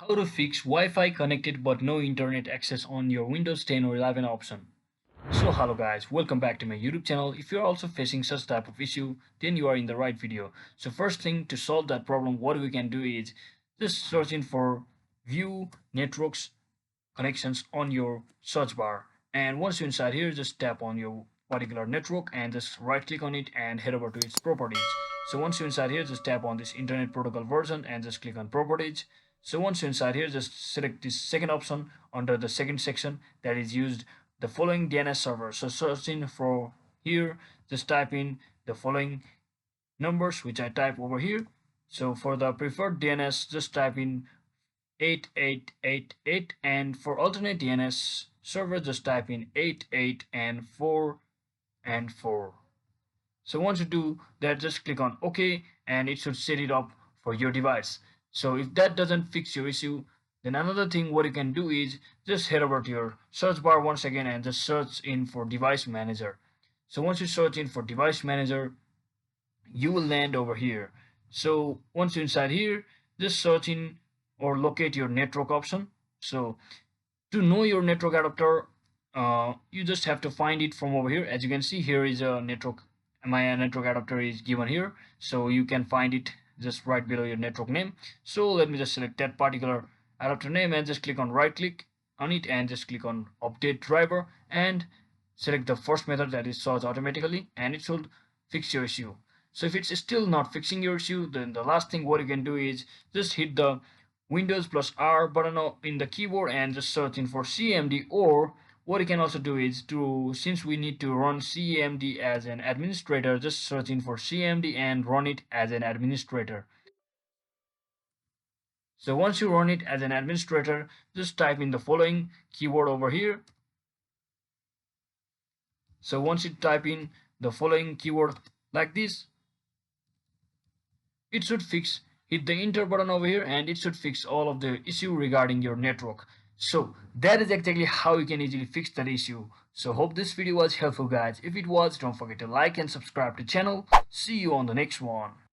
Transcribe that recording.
How to fix Wi-Fi connected but no internet access on your Windows 10 or 11 option. So hello guys, welcome back to my YouTube channel. If you're also facing such type of issue, then you are in the right video. So first thing, to solve that problem, what we can do is just searching for view networks connections on your search bar, and once you're inside here, just tap on your particular network and just right click on it and head over to its properties. So once you're inside here, just tap on this internet protocol version and just click on properties. So once you're inside here, just select this second option under the second section that is used the following DNS server. So searching for here, just type in the following numbers which I type over here. So for the preferred DNS, just type in 8888, and for alternate DNS server, just type in 88 and 4 and 4. So once you do that, just click on OK and it should set it up for your device. So if that doesn't fix your issue, then another thing what you can do is just head over to your search bar once again and just search in for device manager. So once you search in for device manager, you will land over here. So once you're inside here, just search in or locate your network option. So to know your network adapter, you just have to find it from over here. As you can see, here is a network, my network adapter is given here, so you can find it just right below your network name. So let me just select that particular adapter name and just click on right click on it and just click on update driver and select the first method, that is search automatically, and it should fix your issue. So if it's still not fixing your issue, then the last thing what you can do is just hit the Windows plus R button in the keyboard and just searching for CMD, or what you can also do is since we need to run CMD as an administrator, just searching for CMD and run it as an administrator. So once you run it as an administrator, just type in the following keyword over here. So once you type in the following keyword like this, it should fix. Hit the enter button over here and it should fix all of the issue regarding your network. So that is exactly how you can easily fix that issue. So hope this video was helpful guys. If it was, don't forget to like and subscribe to the channel. See you on the next one.